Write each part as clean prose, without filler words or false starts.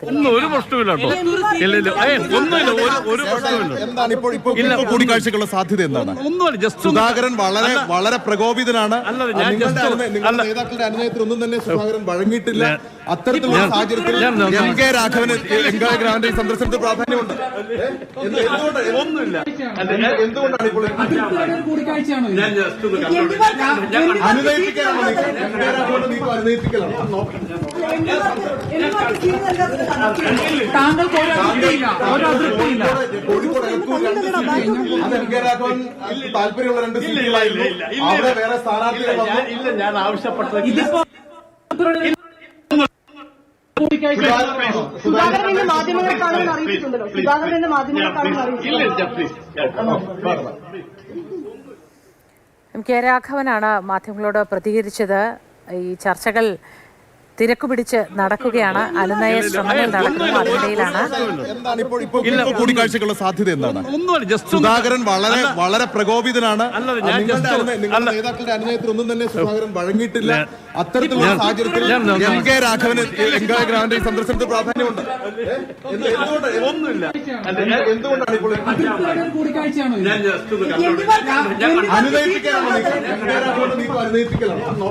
ഒരു പ്രശ്നമില്ല എന്താണ് കൂടിക്കാഴ്ചക്കുള്ള സാധ്യത? എന്താണ്? സുധാകരൻ വളരെ പ്രകോപിതനാണ്. നേതാക്കളുടെ അനുനയത്തിൽ ഒന്നും തന്നെ സുധാകരൻ വഴങ്ങിയിട്ടില്ല. അത്തരത്തിലുള്ള സാഹചര്യത്തിൽ എം കെ രാഘവന് രാഘവന്റെ സന്ദർശനത്തിന് പ്രാധാന്യമുണ്ട്. എന്തുകൊണ്ടാണ് ഇപ്പോൾ അനുനയിപ്പിക്കാനാണോ എം കെ രാഘവന്റെ നീക്കം? അനുനയിപ്പിക്കലാണോ? താല്പര്യമുള്ള രണ്ട് സീറ്റുകളായിരുന്നു. അവിടെ വേറെ സ്ഥാനാർത്ഥികൾ ഇല്ല. ഞാൻ ആവശ്യപ്പെട്ടത് സുധാകരന്റെ മാധ്യമങ്ങൾക്കാണെന്ന് അറിയിച്ചിട്ടുണ്ടല്ലോ. സുധാകരന്റെ മാധ്യമങ്ങൾക്കാണെന്ന് എം കെ രാഘവനാണ് മാധ്യമങ്ങളോട് പ്രതികരിച്ചത്. ഈ ചർച്ചകൾ തിരക്കുപിടിച്ച് നടക്കുകയാണ്. അനുനയ ശ്രമങ്ങൾ നടക്കുന്നു. അതിനിടയിലാണ് കൂടിക്കാഴ്ചക്കുള്ള സാധ്യത? എന്താണ്? സുധാകരൻ വളരെ പ്രകോപിതനാണ്. നേതാക്കളുടെ അനുനയത്തിൽ ഒന്നും തന്നെ സുധാകരൻ വഴങ്ങിയിട്ടില്ല. അത്തരത്തിലുള്ള സാഹചര്യത്തിൽ എം കെ രാഘവന് രാഘവന്റെ സന്ദർശനത്തിന് പ്രാധാന്യമുണ്ട്. എന്തുകൊണ്ടാണ് ഇപ്പോൾ അനുനയിപ്പിക്കാനാണോ എം കെ രാഘവന്റെ നീക്കം? അനുനയിപ്പിക്കലാണോ?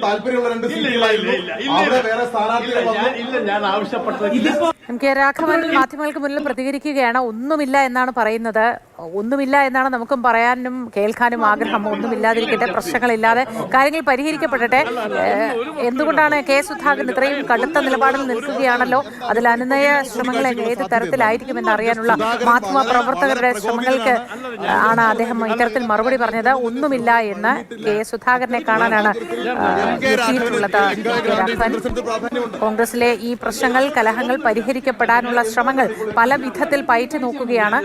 താല്പര്യമുള്ള രണ്ട് സീറ്റുകളായിരുന്നു. അവിടെ വേറെ സ്ഥാനാർത്ഥികൾ ഇല്ല. ഞാൻ ആവശ്യപ്പെട്ടത് എം കെ രാഘവൻ മാധ്യമങ്ങൾക്ക് മുന്നിൽ പ്രതികരിക്കുകയാണ്. ഒന്നുമില്ല എന്നാണ് പറയുന്നത്. ഒന്നുമില്ല എന്നാണ് നമുക്കും പറയാനും കേൾക്കാനും ആഗ്രഹം. ഒന്നുമില്ലാതിരിക്കട്ടെ, പ്രശ്നങ്ങളില്ലാതെ കാര്യങ്ങൾ പരിഹരിക്കപ്പെടട്ടെ. എന്തുകൊണ്ടാണ് കെ സുധാകരൻ ഇത്രയും കടുത്ത നിലപാടിൽ നിൽക്കുകയാണല്ലോ? അതിൽ അനുനയ ശ്രമങ്ങളെ ഏത് തരത്തിലായിരിക്കുമെന്ന് അറിയാനുള്ള മാധ്യമ പ്രവർത്തകരുടെ ശ്രമങ്ങൾക്ക് ആണ് അദ്ദേഹം ഇത്തരത്തിൽ മറുപടി പറഞ്ഞത്. ഒന്നുമില്ല എന്ന് കെ സുധാകരനെ കാണാനാണ് എത്തിയിട്ടുള്ളത്. കോൺഗ്രസിലെ ഈ പ്രശ്നങ്ങൾ, കലഹങ്ങൾ പരിഹരിക്കപ്പെടാനുള്ള ശ്രമങ്ങൾ പല വിധത്തിൽ പയറ്റി നോക്കുകയാണ്.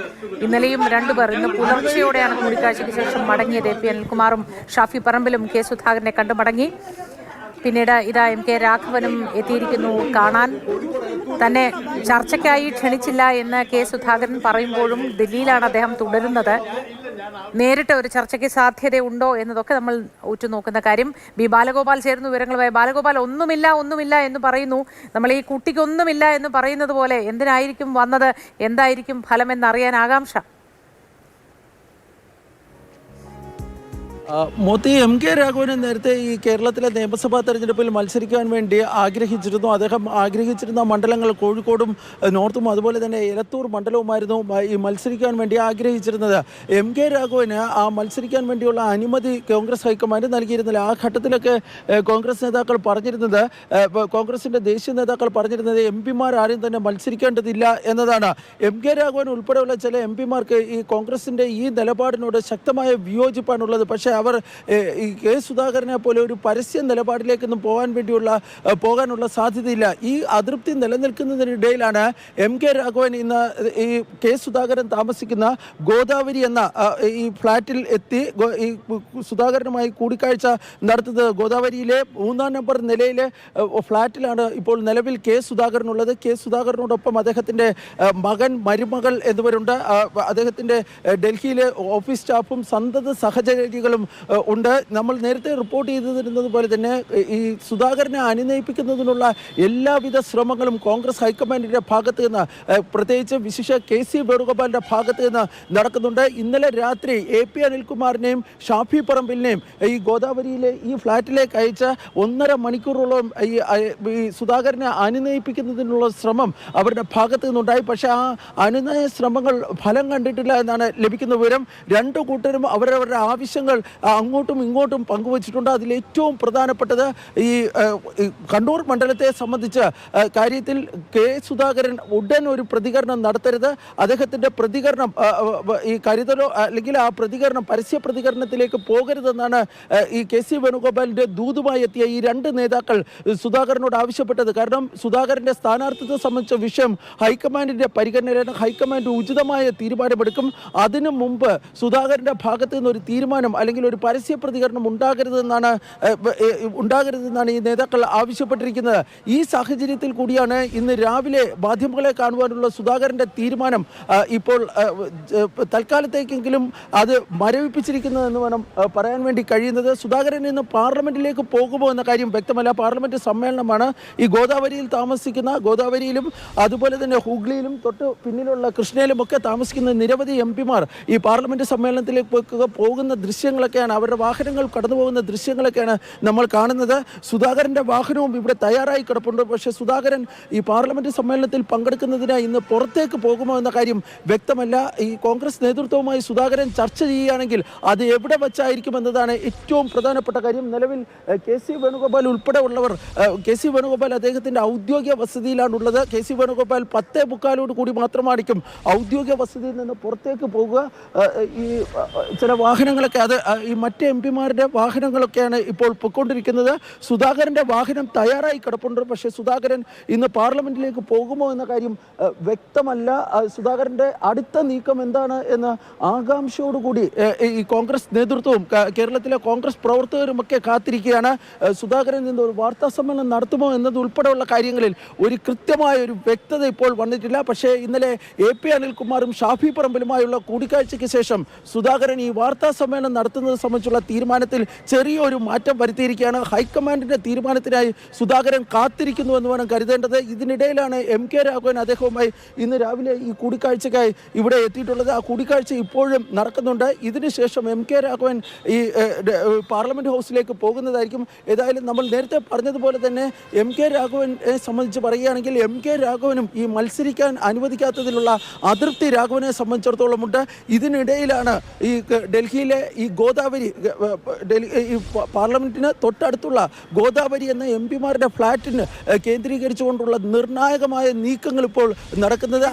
ഇന്നലെയും രണ്ടുപേർ, ഇന്ന് പുലർച്ചെയോടെയാണ് കൂടിക്കാഴ്ചയ്ക്ക് ശേഷം മടങ്ങിയത്. എ പി അനിൽകുമാറും ഷാഫി പറമ്പിലും കെ സുധാകരനെ കണ്ടു മടങ്ങി. പിന്നീട് ഇതാ എം കെ രാഘവനും എത്തിയിരിക്കുന്നു കാണാൻ. തന്നെ ചർച്ചയ്ക്കായി ക്ഷണിച്ചില്ല എന്ന് കെ സുധാകരൻ പറയുമ്പോഴും ദില്ലിയിലാണ് അദ്ദേഹം തുടരുന്നത്. നേരിട്ട് ഒരു ചർച്ചയ്ക്ക് സാധ്യതയുണ്ടോ എന്നതൊക്കെ നമ്മൾ ഉറ്റുനോക്കുന്ന കാര്യം. ബി ബാലഗോപാൽ ചേർന്നു വിവരങ്ങളുമായി. ബാലഗോപാൽ, ഒന്നുമില്ല എന്ന് പറയുന്നു. നമ്മൾ ഈ കുട്ടിക്കൊന്നുമില്ല എന്ന് പറയുന്നത് പോലെ എന്തിനായിരിക്കും വന്നത്, എന്തായിരിക്കും ഫലം എന്നറിയാൻ ആകാംക്ഷ. മോത്തി, എം കെ രാഘവൻ നേരത്തെ ഈ കേരളത്തിലെ നിയമസഭാ തെരഞ്ഞെടുപ്പിൽ മത്സരിക്കാൻ വേണ്ടി ആഗ്രഹിച്ചിരുന്നു. അദ്ദേഹം ആഗ്രഹിച്ചിരുന്ന മണ്ഡലങ്ങൾ കോഴിക്കോടും നോർത്തും അതുപോലെ തന്നെ എലത്തൂർ മണ്ഡലവുമായിരുന്നു ഈ മത്സരിക്കാൻ വേണ്ടി ആഗ്രഹിച്ചിരുന്നത്. എം കെ രാഘവന് ആ മത്സരിക്കാൻ വേണ്ടിയുള്ള അനുമതി കോൺഗ്രസ് ഹൈക്കമാൻഡ് നൽകിയിരുന്നില്ല. ആ ഘട്ടത്തിലൊക്കെ കോൺഗ്രസ് നേതാക്കൾ പറഞ്ഞിരുന്നത്, കോൺഗ്രസിൻ്റെ ദേശീയ നേതാക്കൾ പറഞ്ഞിരുന്നത് എം പിമാർ ആരും തന്നെ മത്സരിക്കേണ്ടതില്ല എന്നതാണ്. എം കെ രാഘവൻ ഉൾപ്പെടെയുള്ള ചില എം പിമാർക്ക് ഈ കോൺഗ്രസിൻ്റെ ഈ നിലപാടിനോട് ശക്തമായ വിയോജിപ്പാണുള്ളത്. പക്ഷേ അവർ ഈ കെ സുധാകരനെ പോലെ ഒരു പരസ്യ നിലപാടിലേക്കൊന്നും പോകാനുള്ള സാധ്യതയില്ല. ഈ അതൃപ്തി നിലനിൽക്കുന്നതിനിടയിലാണ് എം കെ രാഘവൻ ഇന്ന് ഈ കെ സുധാകരൻ താമസിക്കുന്ന ഗോദാവരി എന്ന ഈ ഫ്ലാറ്റിൽ എത്തി ഈ സുധാകരനുമായി കൂടിക്കാഴ്ച നടത്തുന്നത്. ഗോദാവരിയിലെ 3-ാം നമ്പർ നിലയിലെ ഫ്ലാറ്റിലാണ് ഇപ്പോൾ നിലവിൽ കെ സുധാകരനുള്ളത്. കെ സുധാകരനോടൊപ്പം അദ്ദേഹത്തിൻ്റെ മകൻ, മരുമകൾ എന്നിവരുണ്ട്. അദ്ദേഹത്തിൻ്റെ ഡൽഹിയിലെ ഓഫീസ് സ്റ്റാഫും സന്തത സഹചാരികളും ഉണ്ട്. നമ്മൾ നേരത്തെ റിപ്പോർട്ട് ചെയ്തിരുന്നത് പോലെ തന്നെ ഈ സുധാകരനെ അനുനയിപ്പിക്കുന്നതിനുള്ള എല്ലാവിധ ശ്രമങ്ങളും കോൺഗ്രസ് ഹൈക്കമാൻഡിൻ്റെ ഭാഗത്ത് നിന്ന്, പ്രത്യേകിച്ച് വിശിഷ്ട KC വേണുഗോപാലിൻ്റെ ഭാഗത്ത് നിന്ന് നടക്കുന്നുണ്ട്. ഇന്നലെ രാത്രി എ പി അനിൽകുമാറിനെയും ഷാഫി പറമ്പിലിനെയും ഈ ഗോദാവരിയിലെ ഈ ഫ്ലാറ്റിലേക്ക് അയച്ച് 1.5 മണിക്കൂറോളം ഈ സുധാകരനെ അനുനയിപ്പിക്കുന്നതിനുള്ള ശ്രമം അവരുടെ ഭാഗത്ത് നിന്നുണ്ടായി. പക്ഷേ ആ അനുനയ ശ്രമങ്ങൾ ഫലം കണ്ടിട്ടില്ല എന്നാണ് ലഭിക്കുന്ന വിവരം. രണ്ടു കൂട്ടരും അവരവരുടെ ആവശ്യങ്ങൾ അങ്ങോട്ടും ഇങ്ങോട്ടും പങ്കുവച്ചിട്ടുണ്ട്. അതിലേറ്റവും പ്രധാനപ്പെട്ടത് ഈ കണ്ണൂർ മണ്ഡലത്തെ സംബന്ധിച്ച് കാര്യത്തിൽ കെ സുധാകരൻ ഉടൻ ഒരു പ്രതികരണം നടത്തരുത്. അദ്ദേഹത്തിൻ്റെ പ്രതികരണം ഈ കരുതലോ അല്ലെങ്കിൽ ആ പ്രതികരണം പരസ്യ പ്രതികരണത്തിലേക്ക് പോകരുതെന്നാണ് ഈ KC വേണുഗോപാലിൻ്റെ ദൂതുമായി എത്തിയ ഈ രണ്ട് നേതാക്കൾ സുധാകരനോട് ആവശ്യപ്പെട്ടത്. കാരണം സുധാകരൻ്റെ സ്ഥാനാർത്ഥിത്വം സംബന്ധിച്ച വിഷയം ഹൈക്കമാൻഡിൻ്റെ പരിഗണനയിലാണ്. ഹൈക്കമാൻഡ് ഉചിതമായ തീരുമാനമെടുക്കും. അതിനു മുമ്പ് സുധാകരൻ്റെ ഭാഗത്തു നിന്നൊരു തീരുമാനം അല്ലെങ്കിൽ ഒരു പരസ്യ പ്രതികരണം ഉണ്ടാകരുതെന്നാണ് ഈ നേതാക്കൾ ആവശ്യപ്പെട്ടിരിക്കുന്നത്. ഈ സാഹചര്യത്തിൽ കൂടിയാണ് ഇന്ന് രാവിലെ മാധ്യമങ്ങളെ കാണുവാനുള്ള സുധാകരന്റെ തീരുമാനം ഇപ്പോൾ തൽക്കാലത്തേക്കെങ്കിലും അത് മരവിപ്പിച്ചിരിക്കുന്നതെന്ന് വേണം പറയാൻ വേണ്ടി കഴിയുന്നത്. സുധാകരൻ ഇന്ന് പാർലമെന്റിലേക്ക് പോകുമോ എന്ന കാര്യം വ്യക്തമല്ല. പാർലമെന്റ് സമ്മേളനമാണ്. ഈ ഗോദാവരിയിൽ താമസിക്കുന്ന, ഗോദാവരിയിലും അതുപോലെ തന്നെ ഹൂഗ്ലിയിലും തൊട്ട് പിന്നിലുള്ള കൃഷ്ണയിലും ഒക്കെ താമസിക്കുന്ന നിരവധി എംപിമാർ ഈ പാർലമെന്റ് സമ്മേളനത്തിലേക്ക് പോകുന്ന ദൃശ്യങ്ങളൊക്കെയാണ്, അവരുടെ വാഹനങ്ങൾ കടന്നു പോകുന്ന ദൃശ്യങ്ങളൊക്കെയാണ് നമ്മൾ കാണുന്നത്. സുധാകരന്റെ വാഹനവും ഇവിടെ തയ്യാറായി കിടപ്പുണ്ട്. പക്ഷേ സുധാകരൻ ഈ പാർലമെന്റ് സമ്മേളനത്തിൽ പങ്കെടുക്കുന്നതിനായി ഇന്ന് പുറത്തേക്ക് പോകുമോ എന്ന കാര്യം വ്യക്തമല്ല. ഈ കോൺഗ്രസ് നേതൃത്വവുമായി സുധാകരൻ ചർച്ച ചെയ്യുകയാണെങ്കിൽ അത് എവിടെ വച്ചായിരിക്കും എന്നതാണ് ഏറ്റവും പ്രധാനപ്പെട്ട കാര്യം. നിലവിൽ കെ.സി. വേണുഗോപാൽ ഉൾപ്പെടെ ഉള്ളവർ, കെ.സി. വേണുഗോപാൽ അദ്ദേഹത്തിന്റെ ഔദ്യോഗിക വസതിയിലാണുള്ളത്. കെ.സി. വേണുഗോപാൽ 10:45 കൂടി മാത്രമായിരിക്കും ഔദ്യോഗിക വസതിയിൽ നിന്ന് പുറത്തേക്ക് പോകുക. ഈ ചില വാഹനങ്ങളൊക്കെ അത് ഈ മറ്റ് എംപിമാരുടെ വാഹനങ്ങളൊക്കെയാണ് ഇപ്പോൾ പൊയ്ക്കൊണ്ടിരിക്കുന്നത്. സുധാകരന്റെ വാഹനം തയ്യാറായി കിടപ്പുണ്ട്. പക്ഷേ സുധാകരൻ ഇന്ന് പാർലമെന്റിലേക്ക് പോകുമോ എന്ന കാര്യം വ്യക്തമല്ല. സുധാകരന്റെ അടുത്ത നീക്കം എന്താണ് എന്ന ആകാംക്ഷയോടുകൂടി ഈ കോൺഗ്രസ് നേതൃത്വവും കേരളത്തിലെ കോൺഗ്രസ് പ്രവർത്തകരുമൊക്കെ കാത്തിരിക്കുകയാണ്. സുധാകരൻ ഇന്ന് ഒരു വാർത്താ സമ്മേളനം നടത്തുമോ എന്നത് ഉൾപ്പെടെയുള്ള കാര്യങ്ങളിൽ ഒരു കൃത്യമായ ഒരു വ്യക്തത ഇപ്പോൾ വന്നിട്ടില്ല. പക്ഷേ ഇന്നലെ A.P. അനിൽകുമാറും ഷാഫി പറമ്പിലുമായുള്ള കൂടിക്കാഴ്ചയ്ക്ക് ശേഷം സുധാകരൻ ഈ വാർത്താ സമ്മേളനം നടത്തുന്നത് സംബന്ധിച്ചുള്ള തീരുമാനത്തിൽ ചെറിയൊരു മാറ്റം വരുത്തിയിരിക്കുകയാണ്. ഹൈക്കമാൻഡിന്റെ തീരുമാനത്തിനായി സുധാകരൻ കാത്തിരിക്കുന്നു എന്ന് വേണം കരുതേണ്ടത്. ഇതിനിടയിലാണ് M.K. രാഘവൻ അദ്ദേഹവുമായി ഇന്ന് രാവിലെ ഈ കൂടിക്കാഴ്ചയ്ക്കായി ഇവിടെ എത്തിയിട്ടുള്ളത്. ആ കൂടിക്കാഴ്ച ഇപ്പോഴും നടക്കുന്നുണ്ട്. ഇതിനുശേഷം M.K. രാഘവൻ ഈ പാർലമെന്റ് ഹൗസിലേക്ക് പോകുന്നതായിരിക്കും. ഏതായാലും നമ്മൾ നേരത്തെ പറഞ്ഞതുപോലെ തന്നെ M.K. രാഘവനെ സംബന്ധിച്ച് പറയുകയാണെങ്കിൽ M.K. രാഘവനും ഈ മത്സരിക്കാൻ അനുവദിക്കാത്തതിലുള്ള അതൃപ്തി രാഘവനെ സംബന്ധിച്ചിടത്തോളം ഉണ്ട്. ഇതിനിടയിലാണ് ഈ ഡൽഹിയിലെ ഈ ഗോദാവരി, ഈ പാർലമെന്റിന് തൊട്ടടുത്തുള്ള ഗോദാവരി എന്ന എംപിമാരുടെ ഫ്ളാറ്റിന് കേന്ദ്രീകരിച്ചുകൊണ്ടുള്ള നിർണായകമായ നീക്കങ്ങൾ ഇപ്പോൾ നടക്കുന്നത്.